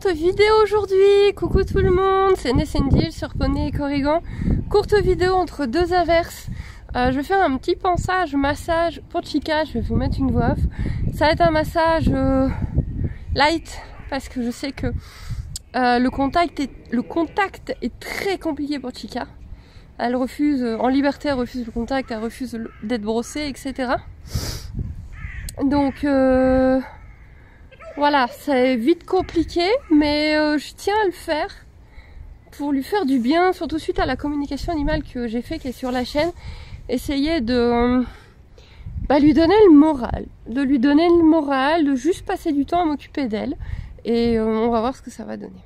courte vidéo aujourd'hui. Coucou tout le monde, c'est Nesendil sur Poney et Corrigan. Courte vidéo entre deux averses. Je vais faire un petit massage pour Chica. Je vais vous mettre une voix off. Ça va être un massage light parce que je sais que le contact est très compliqué pour Chica. Elle refuse, en liberté, elle refuse le contact, elle refuse d'être brossée, etc. Donc voilà, c'est vite compliqué, mais je tiens à le faire pour lui faire du bien, surtout suite à la communication animale que j'ai fait, qui est sur la chaîne. Essayer de lui donner le moral, de juste passer du temps à m'occuper d'elle, et on va voir ce que ça va donner.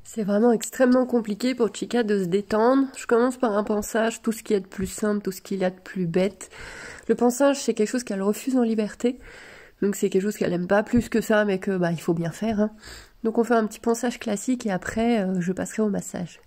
C'est vraiment extrêmement compliqué pour Chica de se détendre. Je commence par un pansage, tout ce qu'il y a de plus simple, tout ce qu'il y a de plus bête. Le pansage, c'est quelque chose qu'elle refuse en liberté. Donc c'est quelque chose qu'elle aime pas plus que ça, mais que il faut bien faire. Hein. Donc on fait un petit pansage classique et après je passerai au massage.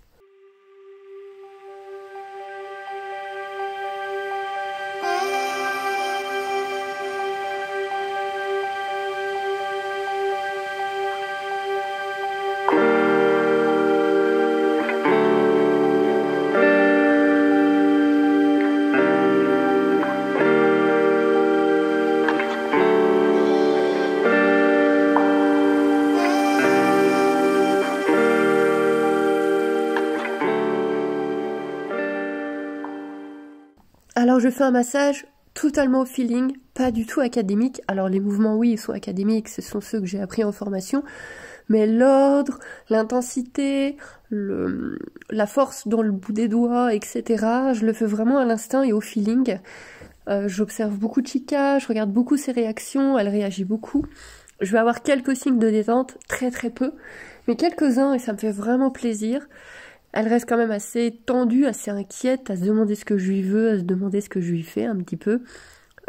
Alors je fais un massage totalement au feeling, pas du tout académique. Alors les mouvements oui ils sont académiques, ce sont ceux que j'ai appris en formation, mais l'ordre, l'intensité, la force dans le bout des doigts, etc. Je le fais vraiment à l'instinct et au feeling. J'observe beaucoup Chica, je regarde beaucoup ses réactions, elle réagit beaucoup. Je vais avoir quelques signes de détente, très peu, mais quelques-uns et ça me fait vraiment plaisir. Elle reste quand même assez tendue, assez inquiète, à se demander ce que je lui veux, à se demander ce que je lui fais un petit peu.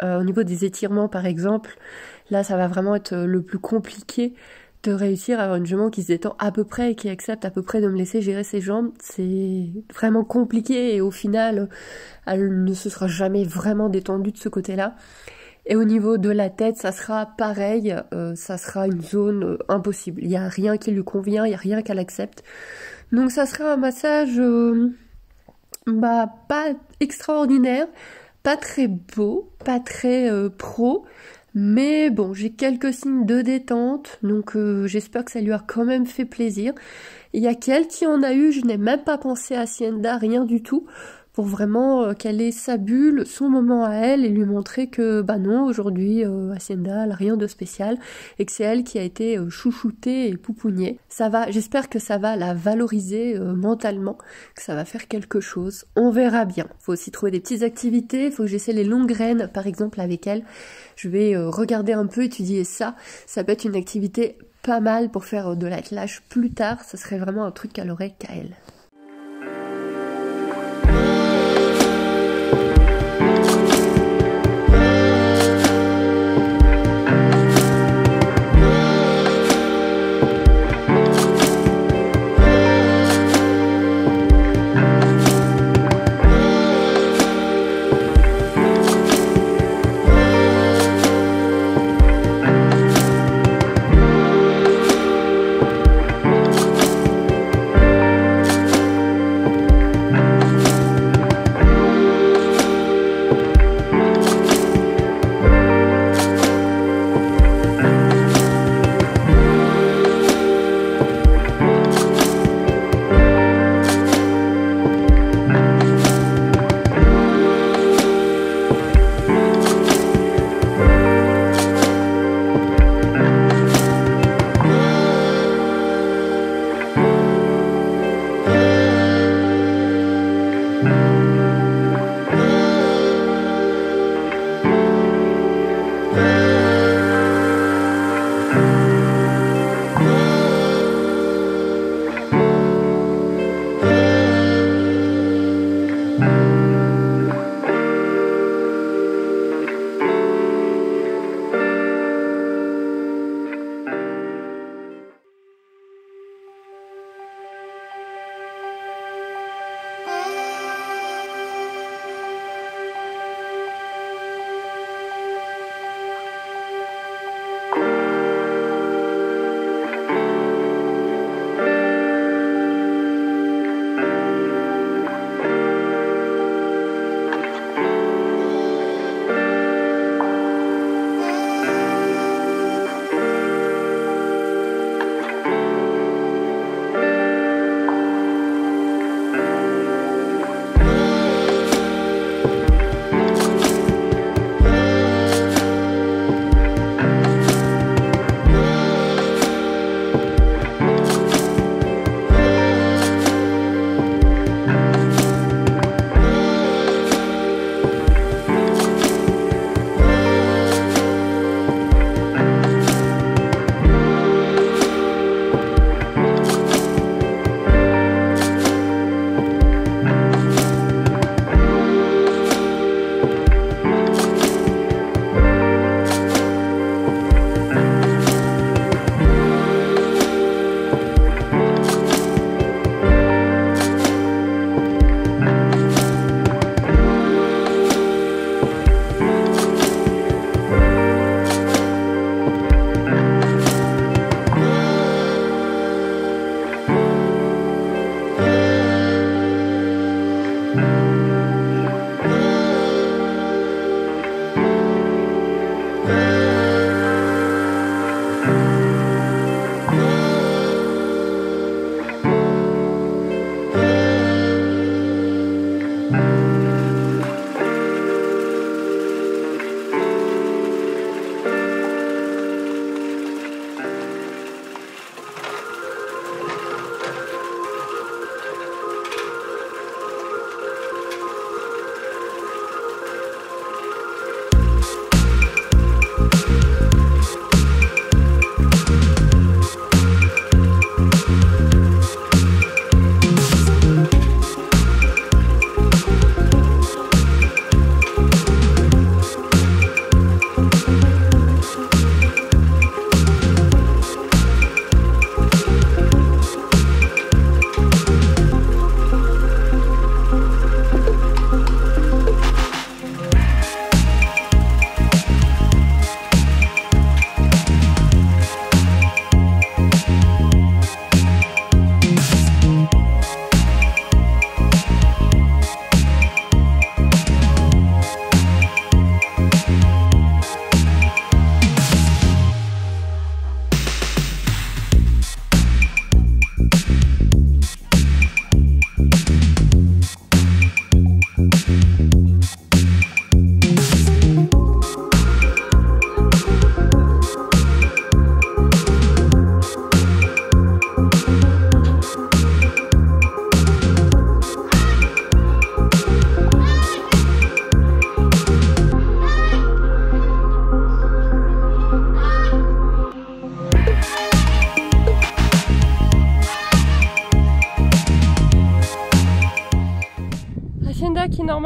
Au niveau des étirements par exemple, là ça va vraiment être le plus compliqué de réussir à avoir une jument qui se détend à peu près et qui accepte à peu près de me laisser gérer ses jambes. C'est vraiment compliqué et au final, elle ne se sera jamais vraiment détendue de ce côté-là. Et au niveau de la tête, ça sera pareil, ça sera une zone impossible. Il n'y a rien qui lui convient, il n'y a rien qu'elle accepte. Donc ça sera un massage pas extraordinaire, pas très beau, pas très pro, mais bon, j'ai quelques signes de détente, donc j'espère que ça lui a quand même fait plaisir. Il y a qu'elle qui en a eu, je n'ai même pas pensé à Hacienda, rien du tout, pour vraiment qu'elle ait sa bulle, son moment à elle, et lui montrer que non, aujourd'hui Hacienda elle a rien de spécial, et que c'est elle qui a été chouchoutée et poupounée. Ça va, j'espère que ça va la valoriser mentalement, que ça va faire quelque chose. On verra bien. Faut aussi trouver des petites activités, faut que j'essaie les longues graines par exemple avec elle. Je vais regarder un peu, étudier ça. Ça peut être une activité pas mal pour faire de l'attelage plus tard, ça serait vraiment un truc qu'elle aurait qu'à elle.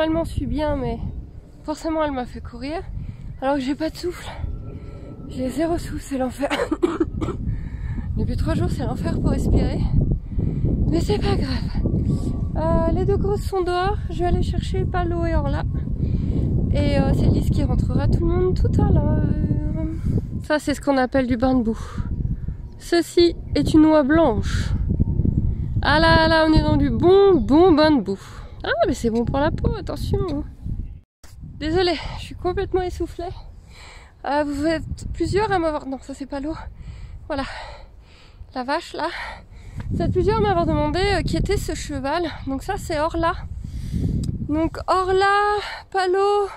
normalement suis bien, mais forcément elle m'a fait courir. Alors que j'ai pas de souffle. J'ai 0 souffle, c'est l'enfer. Depuis 3 jours, c'est l'enfer pour respirer. Mais c'est pas grave. Les deux grosses sont dehors. Je vais aller chercher Palo et Orla. Et c'est Lise qui rentrera tout le monde tout à l'heure. Ça, c'est ce qu'on appelle du bain de boue. Ceci est une oie blanche. Ah là, on est dans du bon bain de boue. Ah, mais c'est bon pour la peau, attention. Désolée, je suis complètement essoufflée. Vous êtes plusieurs à m'avoir... Non, ça c'est pas l'eau. Voilà. La vache, là. Vous êtes plusieurs à m'avoir demandé qui était ce cheval. Donc ça, c'est Orla. Donc Orla, Palo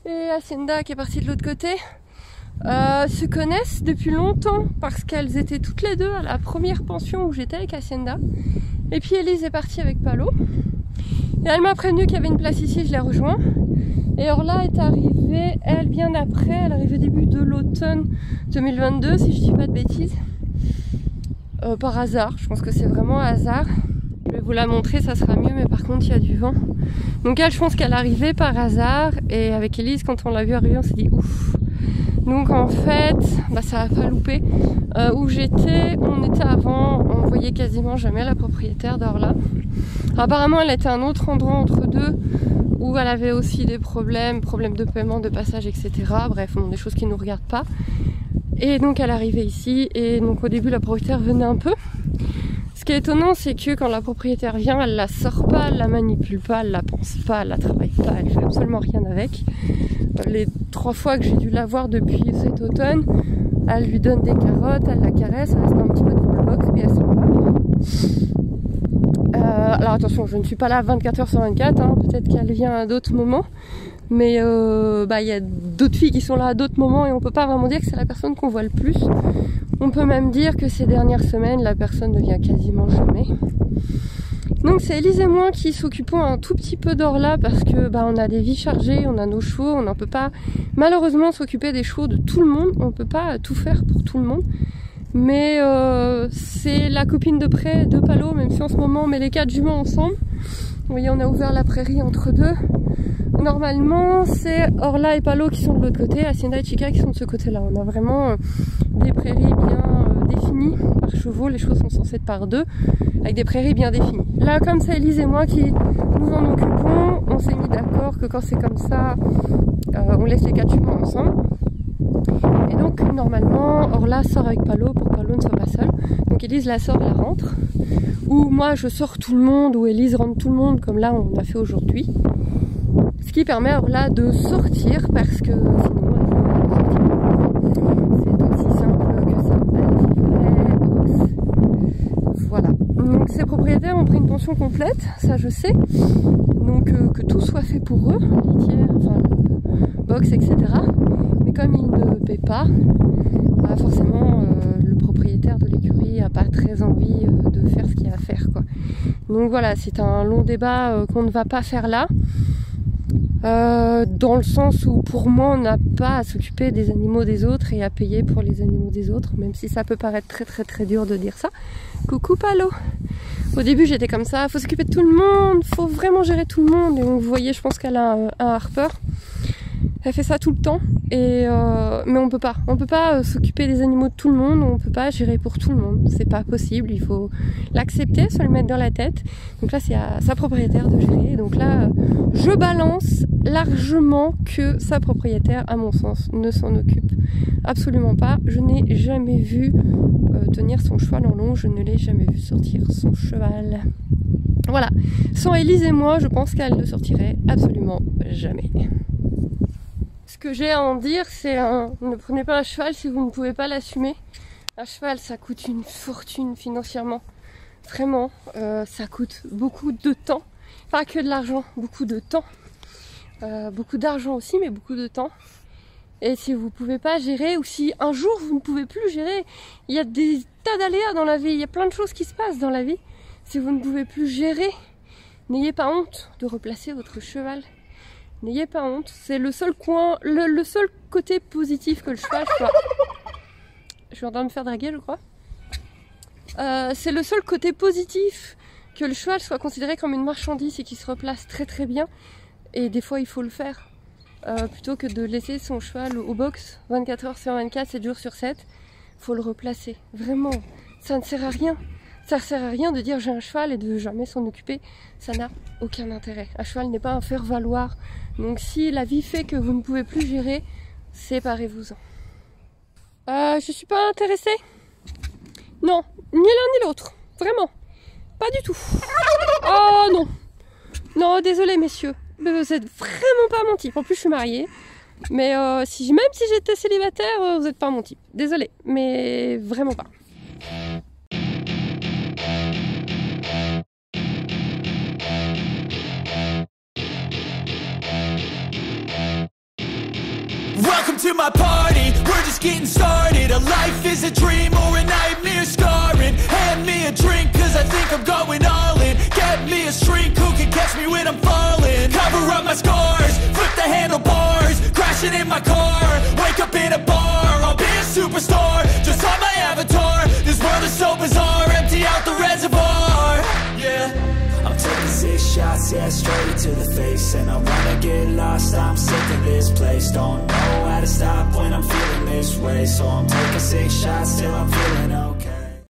et Hacienda, qui est partie de l'autre côté, se connaissent depuis longtemps parce qu'elles étaient toutes les deux à la première pension où j'étais avec Hacienda. Et puis Elise est partie avec Palo. Et elle m'a prévenu qu'il y avait une place ici, je l'ai rejoint. Et Orla est arrivée, elle, bien après, elle est arrivée début de l'automne 2022, si je dis pas de bêtises. Par hasard, je pense que c'est vraiment un hasard. Je vais vous la montrer, ça sera mieux, mais par contre il y a du vent. Donc elle, je pense qu'elle est arrivée par hasard, et avec Elise, quand on l'a vue arriver, on s'est dit ouf. Donc en fait, bah, ça a pas loupé. Où j'étais, on était avant, on voyait quasiment jamais la propriétaire d'Orla. Apparemment elle était à un autre endroit entre deux, où elle avait aussi des problèmes de paiement, de passage, etc. Bref, bon, des choses qui ne nous regardent pas. Et donc elle arrivait ici, et donc au début la propriétaire venait un peu. Ce qui est étonnant, c'est que quand la propriétaire vient, elle la sort pas, elle la manipule pas, elle la pense pas, elle la travaille pas, elle fait absolument rien avec. Les 3 fois que j'ai dû la voir depuis cet automne, elle lui donne des carottes, elle la caresse, elle reste un petit peu dans le box, puis elle s'en va. Alors attention, je ne suis pas là 24h sur 24, hein, peut-être qu'elle vient à d'autres moments. Mais y a d'autres filles qui sont là à d'autres moments et on peut pas vraiment dire que c'est la personne qu'on voit le plus. On peut même dire que ces dernières semaines, la personne ne vient quasiment jamais. Donc c'est Elise et moi qui s'occupons un tout petit peu d'Orla parce que on a des vies chargées, on a nos chevaux, on n'en peut pas malheureusement s'occuper des chevaux de tout le monde, on peut pas tout faire pour tout le monde. Mais c'est la copine de près de Palo, même si en ce moment on met les 4 juments ensemble. Vous voyez, on a ouvert la prairie entre deux. Normalement, c'est Orla et Palo qui sont de l'autre côté, Hacienda et Chica qui sont de ce côté-là. On a vraiment des prairies bien définies par chevaux. Les chevaux sont censés être par 2, avec des prairies bien définies. Là, comme c'est Elise et moi qui nous en occupons, on s'est mis d'accord que quand c'est comme ça, on laisse les 4 juments ensemble. Et donc, normalement, Orla sort avec Palo pour que Palo ne soit pas seul. Donc Elise la sort, la rentre. Ou moi, je sors tout le monde, ou Elise rentre tout le monde, comme là, on a fait aujourd'hui. Ce qui permet à Orla de sortir parce que sinon c'est aussi simple que ça. Voilà. Donc ces propriétaires ont pris une pension complète, ça je sais. Donc que tout soit fait pour eux, litière, enfin box, etc. Mais comme ils ne paient pas, forcément le propriétaire de l'écurie n'a pas très envie de faire ce qu'il y a à faire, quoi. Donc voilà, c'est un long débat qu'on ne va pas faire là. Dans le sens où pour moi on n'a pas à s'occuper des animaux des autres et à payer pour les animaux des autres, même si ça peut paraître très dur de dire ça. Coucou Palo. Au début j'étais comme ça, faut s'occuper de tout le monde, faut vraiment gérer tout le monde. Et vous voyez, je pense qu'elle a un Harper. Elle fait ça tout le temps, mais on peut pas s'occuper des animaux de tout le monde, on peut pas gérer pour tout le monde, c'est pas possible, il faut l'accepter, se le mettre dans la tête. Donc là c'est à sa propriétaire de gérer, donc là je balance largement que sa propriétaire, à mon sens, ne s'en occupe absolument pas. Je n'ai jamais vu tenir son cheval en long, je ne l'ai jamais vu sortir son cheval. Voilà, sans Elise et moi, je pense qu'elle ne sortirait absolument jamais. Ce que j'ai à en dire, c'est ne prenez pas un cheval si vous ne pouvez pas l'assumer. Un cheval, ça coûte une fortune financièrement. Vraiment, ça coûte beaucoup de temps. Pas que de l'argent, beaucoup de temps. Beaucoup d'argent aussi, mais beaucoup de temps. Et si vous ne pouvez pas gérer, ou si un jour vous ne pouvez plus gérer, il y a des tas d'aléas dans la vie, il y a plein de choses qui se passent dans la vie. Si vous ne pouvez plus gérer, n'ayez pas honte de replacer votre cheval. N'ayez pas honte, c'est le seul le seul côté positif que le cheval soit. Je suis en train de me faire draguer, je crois. C'est le seul côté positif que le cheval soit considéré comme une marchandise et qu'il se replace très bien. et des fois il faut le faire. Plutôt que de laisser son cheval au box 24 heures sur 24, 7 jours sur 7, faut le replacer. Vraiment, ça ne sert à rien. Ça ne sert à rien de dire j'ai un cheval et de jamais s'en occuper. Ça n'a aucun intérêt. Un cheval n'est pas un faire-valoir. Donc si la vie fait que vous ne pouvez plus gérer, séparez-vous-en. Je suis pas intéressée. Non, ni l'un ni l'autre. Vraiment. Pas du tout. Oh non. Non, désolé messieurs. Vous êtes vraiment pas mon type. En plus je suis mariée. Mais même si j'étais célibataire, vous êtes pas mon type. Désolé, mais vraiment pas. Welcome to my party, we're just getting started. A life is a dream or a nightmare scarring. Hand me a drink cause I think I'm going all in. Get me a shrink who can catch me when I'm falling. Cover up my scars, flip the handlebars. Crashing in my car, wake up in a bar. I'll be a superstar, just on my avatar. This world is so bizarre, empty out the reservoir. Yeah, I'm taking 6 shots, yeah, straight to the face. And I wanna get lost, I'm sick of this place. Don't know how to stop when I'm feeling this way. So I'm taking 6 shots till I'm feeling okay.